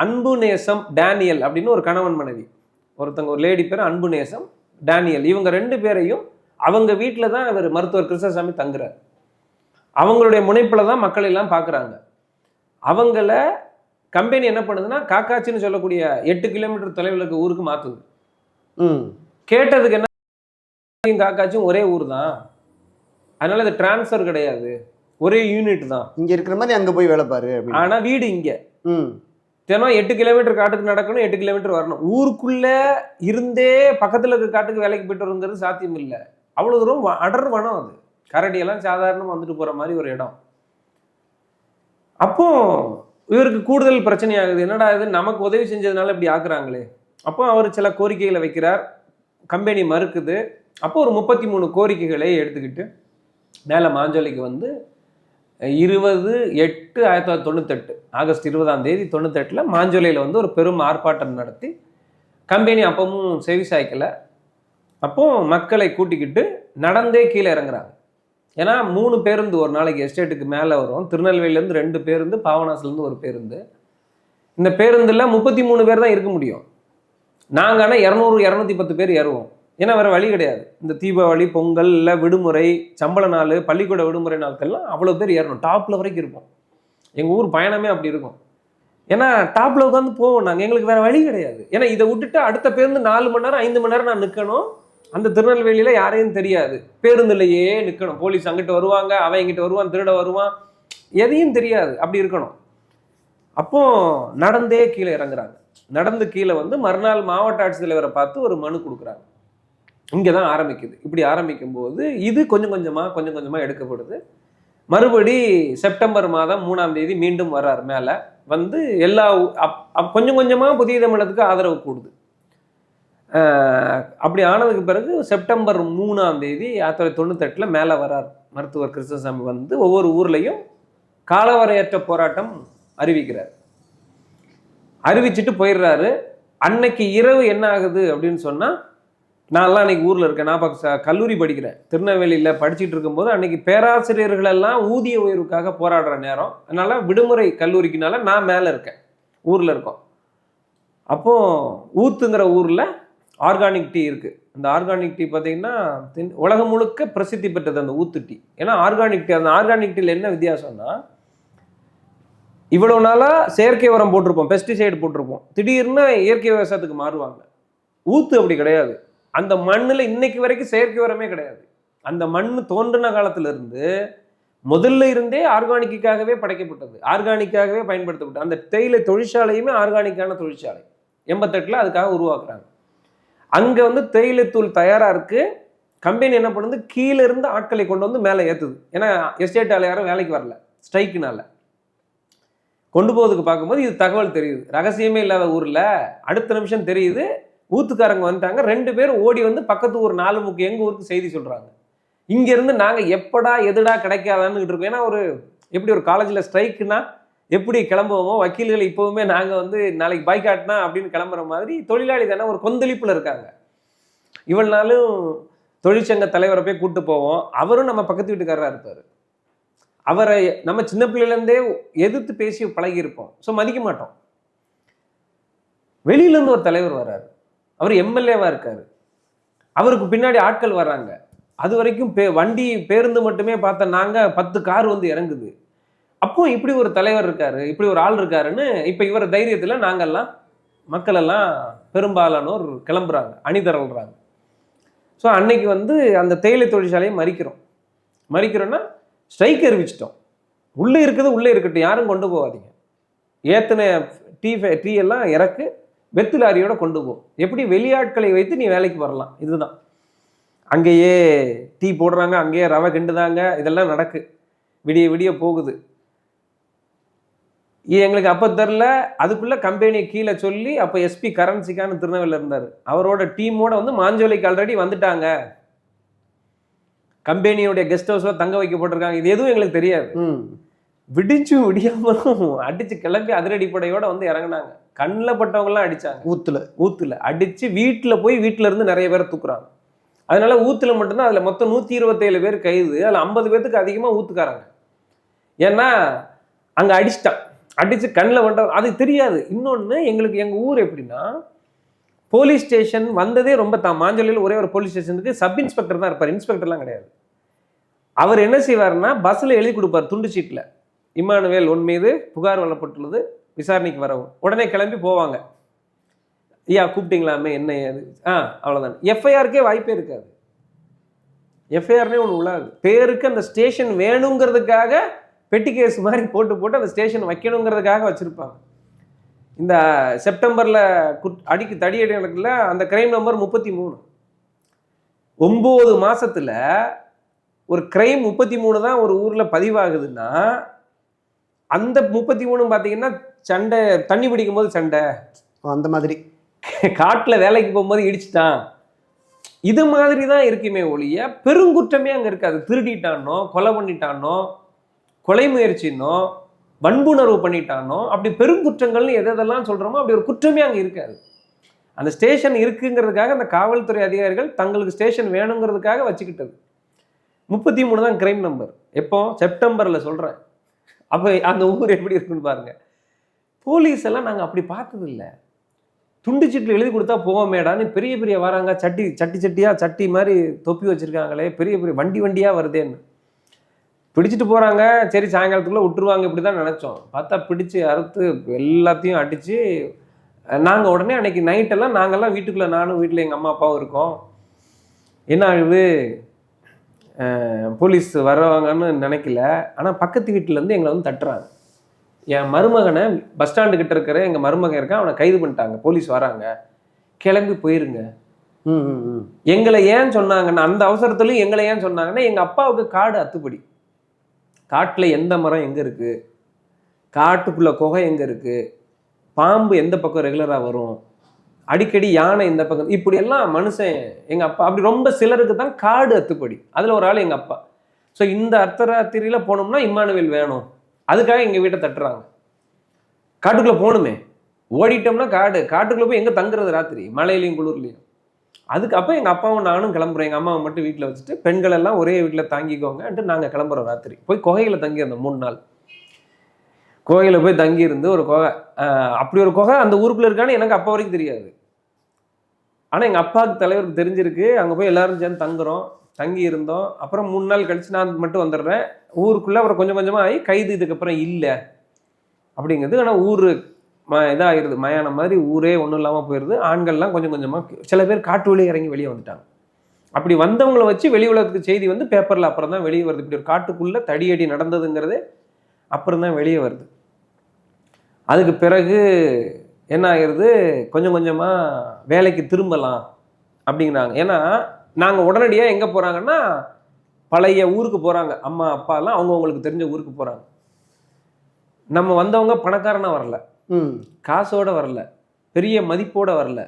S1: அன்பு நேசம் டேனியல் அப்படின்னு ஒரு கணவன் மனைவி, ஒருத்தங்க ஒரு லேடி பேர் அன்பு நேசம் டேனியல், இவங்க 2 பேரையும் அவங்க வீட்டில் தான் இவர் மருத்துவர் கிருஷ்ணசாமி தங்குறார். அவங்களுடைய முனைப்பில் தான் மக்கள் எல்லாம் பார்க்குறாங்க. அவங்கள கம்பெனி என்ன பண்ணுதுன்னா காக்காச்சின்னு சொல்லக்கூடிய 8 கிலோமீட்டர் தொலைவில் இருக்க ஊருக்கு மாற்றுது. கேட்டதுக்கு என்ன, காக்காச்சும் ஒரே ஊர் தான், அதனால இது டிரான்ஸ்ஃபர் கிடையாது, ஒரே யூனிட் தான்,
S2: இங்க இருக்கிற மாதிரி அங்க போய் வேலை பாரு.
S1: ஆனா வீடு இங்க. தினம் 8 கிலோமீட்டர் காட்டுக்கு நடக்கணும், 8 கிலோமீட்டர் வரணும். ஊருக்குள்ள இருந்தே பக்கத்துல இருக்க காட்டுக்கு வேலைக்கு போயிட்டு வருங்கிறது சாத்தியம் இல்லை. அவ்வளவு தூரம் அடர் வனம், அது கரடியெல்லாம் சாதாரணமா வந்துட்டு போற மாதிரி ஒரு இடம். அப்போ இவருக்கு கூடுதல் பிரச்சனை ஆகுது. என்னடா இது, நமக்கு உதவி செஞ்சதுனால இப்படி ஆக்குறாங்களே. அப்போ அவர் சில கோரிக்கைகளை வைக்கிறார், கம்பெனி மறுக்குது. அப்போ ஒரு 33 கோரிக்கைகளை எடுத்துக்கிட்டு மேலே மாஞ்சோலைக்கு வந்து 20/8/1998 ஆகஸ்ட் 20ஆம் தேதி 98 மாஞ்சோலையில் வந்து ஒரு பெரும் ஆர்ப்பாட்டம் நடத்தி, கம்பெனி அப்பவும் செவி சாய்க்கலை. அப்போ மக்களை கூட்டிக்கிட்டு நடந்தே கீழே இறங்குறாங்க. ஏன்னா 3 பேருந்து ஒரு நாளைக்கு எஸ்டேட்டுக்கு மேலே வரும். திருநெல்வேலியிலேருந்து 2 பேருந்து, பாவனாசிலேருந்து ஒரு பேருந்து. இந்த பேருந்தில் 33 பேர் தான் இருக்க முடியும். நாங்கள் ஆனால் 200-210 பேர் ஏறுவோம். ஏன்னா வேற வழி கிடையாது. இந்த தீபாவளி, பொங்கல், இல்லை விடுமுறை, சம்பள நாள், பள்ளிக்கூட விடுமுறை நாட்கள்லாம் அவ்வளோ பேர் ஏறணும். டாப்ல வரைக்கும் இருப்போம். எங்கள் ஊர் பயணமே அப்படி இருக்கும். ஏன்னா டாப்ல உட்காந்து போவோம் நாங்கள். எங்களுக்கு வேற வழி கிடையாது. ஏன்னா இதை விட்டுட்டு அடுத்த பேருந்து 4 மணி நேரம் 5 மணி நேரம் நான் நிற்கணும். அந்த திருநெல்வேலியில யாரையும் தெரியாது. பேருந்துலையே நிற்கணும். போலீஸ் அங்கிட்ட வருவாங்க, அவன் இங்கிட்ட வருவான், திருட வருவான், எதையும் தெரியாது. அப்படி இருக்கணும். அப்போ நடந்தே கீழே இறங்குறாங்க. நடந்து கீழே வந்து மறுநாள் மாவட்ட ஆட்சித்தலைவரை பார்த்து ஒரு மனு கொடுக்குறாங்க. இங்கே தான் ஆரம்பிக்குது. இப்படி ஆரம்பிக்கும் போது இது கொஞ்சம் கொஞ்சமாக எடுக்கப்படுது. மறுபடி செப்டம்பர் மாதம் 3ஆம் தேதி மீண்டும் வர்றார் மேலே. வந்து எல்லா கொஞ்சம் கொஞ்சமாக புதிய தமிழகத்துக்கு ஆதரவு கூடுது. அப்படி ஆனதுக்கு பிறகு செப்டம்பர் 3ஆம் தேதி 1998 மேலே வர்றார் மருத்துவர் கிருஷ்ணசாமி. வந்து ஒவ்வொரு ஊர்லேயும் காலவரையற்ற போராட்டம் அறிவிக்கிறார். அறிவிச்சுட்டு போயிடுறாரு. அன்னைக்கு இரவு என்ன ஆகுது அப்படின்னு சொன்னால், நான்லாம் அன்னைக்கு ஊரில் இருக்கேன். நான் கல்லூரி படிக்கிறேன். திருநெல்வேலியில் படிச்சுட்டு இருக்கும்போது அன்னைக்கு பேராசிரியர்கள் எல்லாம் ஊதிய உயர்வுக்காக போராடுற நேரம். அதனால விடுமுறை கல்லூரிக்குனால நான் மேலே இருக்கேன், ஊரில் இருக்கோம். அப்போ ஊத்துங்கிற ஊரில் ஆர்கானிக் டீ இருக்குது. அந்த ஆர்கானிக் டீ பார்த்தீங்கன்னா உலகம் முழுக்க பிரசித்தி பெற்றது அந்த ஊத்து டீ. ஏன்னா ஆர்கானிக் டீ, அந்த ஆர்கானிக் டீயில் என்ன வித்தியாசம்னா, இவ்வளவு நாளாக செயற்கை உரம் போட்டிருப்போம், பெஸ்டிசைடு போட்டிருப்போம். திடீர்னு இயற்கை விவசாயத்துக்கு மாறுவாங்க. ஊத்து அப்படி கிடையாது. அந்த மண்ணில் இன்னைக்கு வரைக்கும் செயற்கை உரமே கிடையாது. அந்த மண் தோன்றின காலத்திலிருந்து முதல்ல இருந்தே ஆர்கானிக்காகவே படைக்கப்பட்டது, ஆர்கானிக்காகவே பயன்படுத்தப்பட்டது. அந்த தேயிலை தொழிற்சாலையுமே ஆர்கானிக்கான தொழிற்சாலை 88 அதுக்காக உருவாக்குறாங்க. அங்கே வந்து தேயிலை தூள் தயாராக இருக்குது. கம்பெனி என்ன பண்ணுது, கீழே இருந்து ஆட்களை கொண்டு வந்து மேலே ஏற்றுது. ஏன்னா எஸ்டேட் ஆள் யாரும் வேலைக்கு வரல, ஸ்ட்ரைக்குனால. கொண்டு போவதுக்கு பார்க்கும்போது இது தகவல் தெரியுது. ரகசியமே இல்லாத ஊரில் அடுத்த நிமிஷம் தெரியுது. ஊத்துக்காரங்க வந்துட்டாங்க. 2 பேர் ஓடி வந்து பக்கத்து ஊர் 4 முக்கு எங்கள் ஊருக்கு செய்தி சொல்கிறாங்க. இங்கேருந்து நாங்கள் எப்படா எதுடா கிடைக்காதான்னு இருக்கோம். ஏன்னா எப்படி ஒரு காலேஜில் ஸ்ட்ரைக்குன்னா எப்படி கிளம்புவோமோ, வக்கீல்கள் இப்போவுமே நாங்கள் வந்து நாளைக்கு பாய்காட்னா அப்படின்னு கிளம்புற மாதிரி தொழிலாளி தானே ஒரு கொந்தளிப்பில் இருக்காங்க. இவ்வளவு நாளும் தொழிற்சங்க தலைவரை போய் கூப்பிட்டு போவோம். அவரும் நம்ம பக்கத்து வீட்டுக்காரராக இருப்பார். அவரை நம்ம சின்ன பிள்ளையிலேருந்தே எதிர்த்து பேசி பழகியிருப்போம். ஸோ மதிக்க மாட்டோம். வெளியிலேருந்து ஒரு தலைவர் வர்றாரு. அவர் எம்எல்ஏவாக இருக்கார். அவருக்கு பின்னாடி ஆட்கள் வர்றாங்க. அது வரைக்கும் வண்டி பேருந்து மட்டுமே பார்த்த நாங்கள் 10 கார் வந்து இறங்குது. அப்போ இப்படி ஒரு தலைவர் இருக்காரு, இப்படி ஒரு ஆள் இருக்காருன்னு இப்போ இவர தைரியத்தில் நாங்கள்லாம் மக்கள் எல்லாம் பெரும்பாலானோர் கிளம்புறாங்க, அணிதரல்றாங்க. ஸோ அன்னைக்கு வந்து அந்த தேயிலை தொழிற்சாலையை மறிக்கிறோன்னா ஸ்ட்ரைக் அறிவிச்சிட்டோம். உள்ளே இருக்குது, உள்ளே இருக்கட்டும், யாரும் கொண்டு போகாதீங்க. ஏத்தனை டீ எல்லாம் இறக்கு, வெத்து லாரியோட கொண்டு போ. எப்படி வெளியாட்களை வைத்து நீ வேலைக்கு வரலாம். இதுதான். அங்கேயே டீ போடுறாங்க, அங்கேயே ரவை கிண்டுதாங்க, இதெல்லாம் நடக்கு. விடிய விடிய போகுது. எங்களுக்கு அப்போ தெரில. அதுக்குள்ளே கம்பெனியை கீழே சொல்லி, அப்போ எஸ்பி கரன்சிக்கான திருநெல்வேலியில் இருந்தார். அவரோட டீமோட வந்து மாஞ்சோலைக்கு ஆல்ரெடி வந்துட்டாங்க. கம்பெனியோடைய கெஸ்ட் ஹவுஸில் தங்க வைக்கப்பட்டிருக்காங்க. இது எதுவும் எங்களுக்கு தெரியாது. விடிஞ்சும் விடியாமலும் அடித்து கிளம்பி அதிரடிப்படையோட வந்து இறங்கினாங்க. கண்ணில் பட்டவங்கலாம் அடித்தாங்க. ஊத்துல அடித்து வீட்டில் போய் வீட்டில் இருந்து நிறைய பேரை தூக்குறாங்க. அதனால ஊத்துல மட்டும்தான் அதில் மொத்தம் 127 பேர் கைது. அதில் 50 பேருக்கு அதிகமாக ஊத்துக்காரங்க. ஏன்னா அங்கே அடித்து கண்ணில் வந்துட்ட அது தெரியாது. இன்னொன்று, எங்கள் ஊர் எப்படின்னா, போலீஸ் ஸ்டேஷன் வந்ததே ரொம்ப மாஞ்சொல்லியில் ஒரே ஒரு போலீஸ் ஸ்டேஷனுக்கு சப் இன்ஸ்பெக்டர் தான் இருப்பார், இன்ஸ்பெக்டர்லாம் கிடையாது. அவர் என்ன செய்வார்னா, பஸ்ஸில் எழுதி கொடுப்பார் துண்டு சீட்டில், இம்மானுவேல் உன் மீது புகார் வழங்கப்பட்டுள்ளது, விசாரணைக்கு வரவும். உடனே கிளம்பி போவாங்க. ஐயா கூப்பிட்டீங்களாமே, என்ன ஏது, அவ்வளோதான். எஃப்ஐஆருக்கே வாய்ப்பே இருக்காது. எஃப்ஐஆர்னே ஒன்று உள்ளாது. பேருக்கு அந்த ஸ்டேஷன் வேணுங்கிறதுக்காக பெட்டி கேஸ் மாதிரி போட்டு அந்த ஸ்டேஷன் வைக்கணுங்கிறதுக்காக வச்சுருப்பாங்க. இந்த செப்டம்பரில் தடியடி நடக்கல, அந்த கிரைம் நம்பர் 33. 9 மாதத்தில் ஒரு கிரைம் 33 தான் ஒரு ஊரில் பதிவாகுதுன்னா, அந்த 33 பார்த்தீங்கன்னா சண்டை, தண்ணி பிடிக்கும் போது சண்டை,
S2: அந்த மாதிரி
S1: காட்டில் வேலைக்கு போகும்போது இடிச்சிட்டான், இது மாதிரி தான் இருக்குமே ஒழிய பெருங்குற்றமே அங்கே இருக்காது. திருடிட்டானோ, கொலை பண்ணிட்டானோ, கொலை முயற்சினோ, வன்புணர்வு பண்ணிட்டானோ, அப்படி பெருங்குற்றங்கள்னு எதெல்லாம் சொல்கிறோமோ அப்படி ஒரு குற்றமே அங்கே இருக்காது. அந்த ஸ்டேஷன் இருக்குங்கிறதுக்காக அந்த காவல்துறை அதிகாரிகள் தங்களுக்கு ஸ்டேஷன் வேணுங்கிறதுக்காக வச்சுக்கிட்டது. 33 தான் கிரைம் நம்பர். எப்போ? செப்டம்பரில் சொல்கிறேன். அப்போ அந்த ஊர் எப்படி இருக்குன்னு பாருங்க. போலீஸ் எல்லாம் நாங்கள் அப்படி பார்த்ததில்லை. துண்டு சீட்டில் எழுதி கொடுத்தா போவோமேடான்னு பெரிய பெரிய வராங்க, சட்டி மாதிரி தொப்பி வச்சிருக்காங்களே, பெரிய பெரிய வண்டியா வருதேன்னு பிடிச்சிட்டு போறாங்க. சரி சாயங்காலத்துக்குள்ள விட்டுருவாங்க இப்படிதான் நினைச்சோம். பார்த்தா பிடிச்சு அறுத்து எல்லாத்தையும் அடிச்சு நாங்க உடனே அன்னைக்கு நைட்டெல்லாம் நாங்கெல்லாம் வீட்டுக்குள்ள, நானும் வீட்டில் எங்க அம்மா அப்பாவும் இருக்கோம். என்ன ஆகுது, போலீஸ் வருவாங்கன்னு நினைக்கல. ஆனால் பக்கத்து வீட்டிலேருந்து எங்களை வந்து தட்டுறாங்க. என் மருமகனை பஸ் ஸ்டாண்டு கிட்ட இருக்கிற எங்கள் மருமகன் இருக்கான், அவனை கைது பண்ணிட்டாங்க, போலீஸ் வராங்க, கிளம்பி போயிருங்க. எங்களை ஏன் சொன்னாங்கன்னா, அந்த அவசரத்துலையும் எங்களை ஏன் சொன்னாங்கன்னா, எங்கள் அப்பாவுக்கு காடு அத்துப்படி. காட்டில் எந்த மரம் எங்கே இருக்குது, காட்டுக்குள்ளே குகை எங்கே இருக்குது, பாம்பு எந்த பக்கம் ரெகுலராக வரும், அடிக்கடி யானை இந்த பக்கம், இப்படி எல்லாம் மனுஷன் எங்கள் அப்பா அப்படி ரொம்ப சிலருக்கு தான் காடு அத்துப்படி. அதில் ஒரு ஆள் எங்கள் அப்பா. ஸோ இந்த அர்த்தராத்திரியில் போனோம்னா இம்மானுவேல் வேணும், அதுக்காக எங்கள் வீட்டை தட்டுறாங்க. காட்டுக்குள்ளே போகணுமே, ஓடிட்டோம்னா காட்டுக்குள்ளே போய் எங்கே தங்குறது ராத்திரி, மழையிலையும் குளிர்லையும். அதுக்கு அப்போ எங்கள் அப்பாவும் நானும் கிளம்புறோம். எங்கள் அம்மாவை மட்டும் வீட்டில் வச்சுட்டு பெண்கள் எல்லாம் ஒரே வீட்டில் தாங்கிக்கோங்கன்ட்டு நாங்கள் கிளம்புறோம். ராத்திரி போய் குகையில் தங்கியிருந்தோம் 3 நாள். கோகையில் போய் தங்கியிருந்து ஒரு குகை, அப்படி ஒரு குகை அந்த ஊருக்குள்ளே இருக்கான்னு எனக்கு அப்போ வரைக்கும் தெரியாது. ஆனால் எங்கள் அப்பாவுக்கு தலைவருக்கு தெரிஞ்சிருக்கு. அங்கே போய் எல்லாரும் சேர்ந்து தங்கி இருந்தோம். அப்புறம் 3 நாள் கழிச்சு நான் மட்டும் வந்துடுறேன் ஊருக்குள்ளே. அப்புறம் கொஞ்சம் கொஞ்சமாக ஆகி கைது இதுக்கப்புறம் இல்லை அப்படிங்கிறது. ஆனால் ஊர் இதாகிடுது, மயானம் மாதிரி ஊரே ஒன்றும் இல்லாமல் போயிடுது. ஆண்கள்லாம் கொஞ்சம் கொஞ்சமாக சில பேர் காட்டு வழி இறங்கி வெளியே வந்துட்டாங்க. அப்படி வந்தவங்களை வச்சு வெளி உலகத்துக்கு செய்தி வந்து பேப்பரில் அப்புறம் தான் வெளியே வருது. இப்படி ஒரு காட்டுக்குள்ளே தடியடி நடந்ததுங்கிறது அப்புறம் தான் வெளியே வருது. அதுக்கு பிறகு என்ன ஆகிடுது, கொஞ்சம் கொஞ்சமாக வேலைக்கு திரும்பலாம் அப்படிங்கிறாங்க. ஏன்னா நாங்கள் உடனடியாக எங்கே போகிறாங்கன்னா பழைய ஊருக்கு போகிறாங்க. அம்மா அப்பாலாம் அவங்கவுங்களுக்கு தெரிஞ்ச ஊருக்கு போகிறாங்க. நம்ம வந்தவங்க பணக்காரனாக வரல, காசோட வரல, பெரிய மதிப்போட வரல.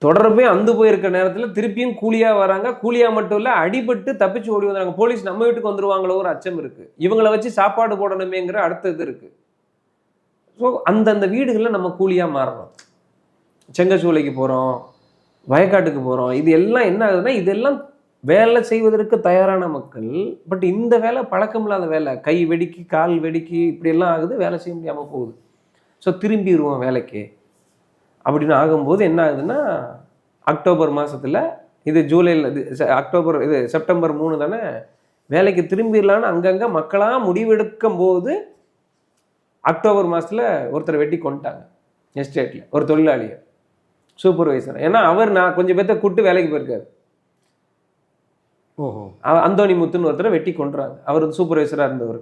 S1: தொடர்பே அந்து போயிருக்க நேரத்தில் திருப்பியும் கூலியாக வராங்க. கூலியாக மட்டும் இல்லை, அடிபட்டு தப்பிச்சு ஓடி வந்தாங்க. போலீஸ் நம்ம வீட்டுக்கு வந்துருவாங்களோ ஒரு அச்சம் இருக்குது. இவங்களை வச்சு சாப்பாடு போடணுமேங்கிற அடுத்த இது இருக்குது. ஸோ அந்தந்த வீடுகளில் நம்ம கூலியாக மாறுறோம். செங்கச்சூளைக்கு போகிறோம், வயக்காட்டுக்கு போகிறோம். இது எல்லாம் என்ன ஆகுதுன்னா, இதெல்லாம் வேலை செய்வதற்கு தயாரான மக்கள். பட் இந்த வேலை பழக்கம் இல்லாத வேலை, கை வெடிக்கி கால் வெடிக்கி இப்படியெல்லாம் ஆகுது, வேலை செய்ய முடியாமல் போகுது. ஸோ திரும்பிடுவோம் வேலைக்கு அப்படின்னு ஆகும்போது என்ன ஆகுதுன்னா, அக்டோபர் மாதத்தில் இது ஜூலையில் இது செப்டம்பர் 3 தானே, வேலைக்கு திரும்பிடலான்னு அங்கங்கே மக்களாக முடிவெடுக்கும் போது அக்டோபர் மாதத்தில் ஒருத்தரை வெட்டி கொண்டுட்டாங்க எஸ்டேட்டில், ஒரு தொழிலாளியை, சூப்பர்வைசர். ஏன்னா நான் கொஞ்சம் பேர்த்த கூப்பிட்டு வேலைக்கு போயிருக்காரு.
S2: ஓஹோ.
S1: அந்தோனி முத்துன்னு ஒருத்தரை வெட்டி கொண்டுறாங்க. அவர் சூப்பர்வைசராக இருந்தவர்.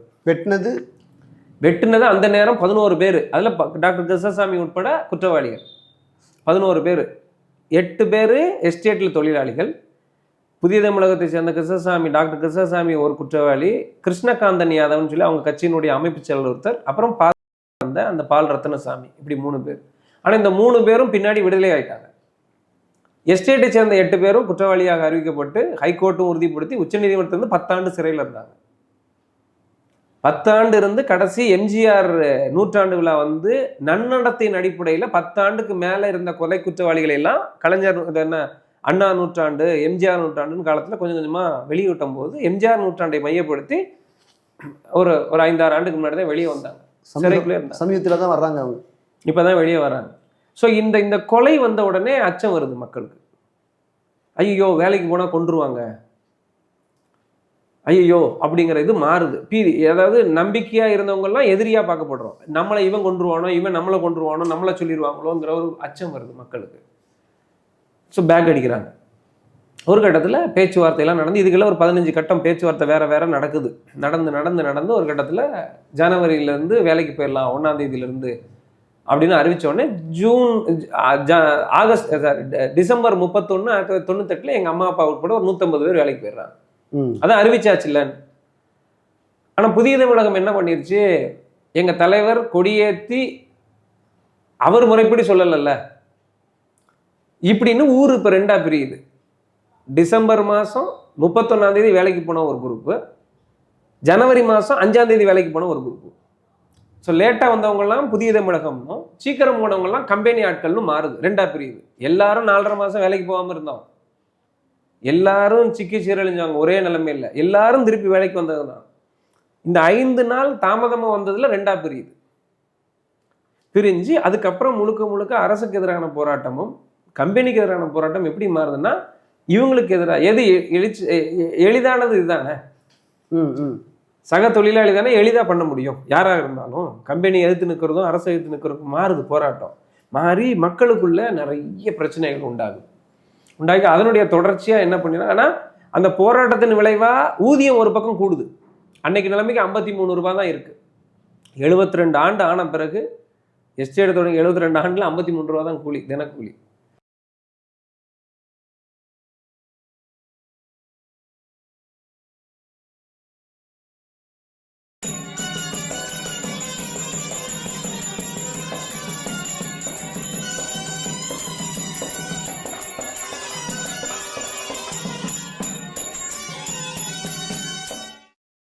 S1: வெட்டுனது அந்த நேரம் 11 பேர். அதில் டாக்டர் கிருஷ்ணசாமி உட்பட குற்றவாளிகள் 11 பேர். 8 பேர் எஸ்டேட்டில் தொழிலாளிகள். புதிய தமிழகத்தை சேர்ந்த கிருஷ்ணசாமி, டாக்டர் கிருஷ்ணசாமி ஒரு குற்றவாளி, கிருஷ்ணகாந்தன் யாதவ்னு சொல்லி அவங்க கட்சியினுடைய அமைப்பு செயலர் ஒருத்தர், அப்புறம் அந்த பால் ரத்னசாமி, இப்படி 3 பேர். ஆனால் இந்த 3 பேரும் பின்னாடி விடுதலை ஆயிட்டாங்க. எஸ்டேட்டை சேர்ந்த 8 பேரும் குற்றவாளியாக அறிவிக்கப்பட்டு ஹைகோர்ட்டும் உறுதிப்படுத்தி உச்சநீதிமன்றத்திலிருந்து 10 ஆண்டு சிறையில் இருந்தாங்க. 10 ஆண்டு இருந்து கடைசி எம்ஜிஆர் நூற்றாண்டு விழா வந்து நன்னடத்தையின் அடிப்படையில் 10 ஆண்டுக்கு மேலே இருந்த கொலை குற்றவாளிகளை எல்லாம் கலைஞர் என்ன அண்ணா நூற்றாண்டு எம்ஜிஆர் நூற்றாண்டுன்னு காலத்தில் கொஞ்சம் கொஞ்சமாக வெளியிட்டும் போது எம்ஜிஆர் நூற்றாண்டை மையப்படுத்தி ஒரு 5-6 ஆண்டுக்கு முன்னாடி தான் வெளியே வந்தாங்க. சிறைக்குள்ளே இருந்தாங்க.
S2: சமீபத்தில் தான் வர்றாங்க அவங்க.
S1: இப்போ தான் வெளியே வராங்க. ஸோ இந்த கொலை வந்த உடனே அச்சம் வருது மக்களுக்கு. ஐயோ வேலைக்கு போனால் கொன்றுவாங்க, ஐயோ அப்படிங்கிற இது மாறுது. அதாவது நம்பிக்கையாக இருந்தவங்கெல்லாம் எதிரியாக பார்க்கப்படுறோம். நம்மளை இவன் கொன்றுவானோ, இவன் நம்மளை கொன்றுவானோ, நம்மளை சொல்லிடுவாங்களோங்கிற ஒரு அச்சம் வருது மக்களுக்கு. ஸோ பேக் அடிக்கிறாங்க. ஒரு கட்டத்தில் பேச்சுவார்த்தையெல்லாம் நடந்து, இதுக்கெல்லாம் ஒரு 15 கட்டம் பேச்சுவார்த்தை வேற நடக்குது. நடந்து ஒரு கட்டத்தில் ஜனவரியிலேருந்து வேலைக்கு போயிடலாம் 1ஆம் தேதியிலேருந்து அப்படின்னு அறிவித்த உடனே டிசம்பர் 31 1998 எங்கள் அம்மா அப்பா உட்பட ஒரு 150 பேர் வேலைக்கு போயிடுறாங்க. அதான் அறிவிச்சாச்சு இல்லைன்னு. ஆனால் புதிய தமிழகம் என்ன பண்ணிருச்சு, எங்கள் தலைவர் கொடியேற்றி அவர் முறைப்படி சொல்லலைல்ல இப்படின்னு ஊர் இப்போ 2ஆ பிரியுது. டிசம்பர் மாதம் 31ஆம் தேதி வேலைக்கு போன ஒரு குரூப்பு, ஜனவரி மாதம் 5ஆம் தேதி வேலைக்கு போன ஒரு குரூப்பு. ஸோ லேட்டாக வந்தவங்கலாம் புதிய தமிழகம்னும், சீக்கிரம் போனவங்கலாம் கம்பெனி ஆட்கள்னு மாறுது, 2ஆ பிரியுது. எல்லாரும் 4.5 மாதம் வேலைக்கு போகாமல் இருந்தோம், எல்லாரும் சிக்கி சீரழிஞ்சாங்க, ஒரே நிலைமை இல்லை, எல்லாரும் திருப்பி வேலைக்கு வந்தது தான். இந்த 5 நாள் தாமதமாக வந்ததில் 2ஆ பிரியுது. பிரிஞ்சு அதுக்கப்புறம் முழுக்க முழுக்க அரசுக்கு எதிரான போராட்டமும் கம்பெனிக்கு எதிரான போராட்டம் எப்படி மாறுதுன்னா இவங்களுக்கு எதிராக எது எளிதானது இதுதானே. சக தொழிலாளி தானே எளிதாக பண்ண முடியும். யாராக இருந்தாலும் கம்பெனி எதிர்த்து நிற்கிறதும் அரசு எதிர்த்து நிற்கிறதும் மாறுது. போராட்டம் மாறி மக்களுக்குள்ள நிறைய பிரச்சனைகள் உண்டாகி அதனுடைய தொடர்ச்சியாக என்ன பண்ணினா, ஆனால் அந்த போராட்டத்தின் விளைவாக ஊதியம் ஒரு பக்கம் கூடுது. அன்னைக்கு நிலைமைக்கு 53 ரூபா தான் இருக்குது. 72 ஆண்டு ஆன பிறகு எஸ்டேட் தொடங்கி 72 ஆண்டில் 53 ரூபா தான் கூலி, தினக்கூலி.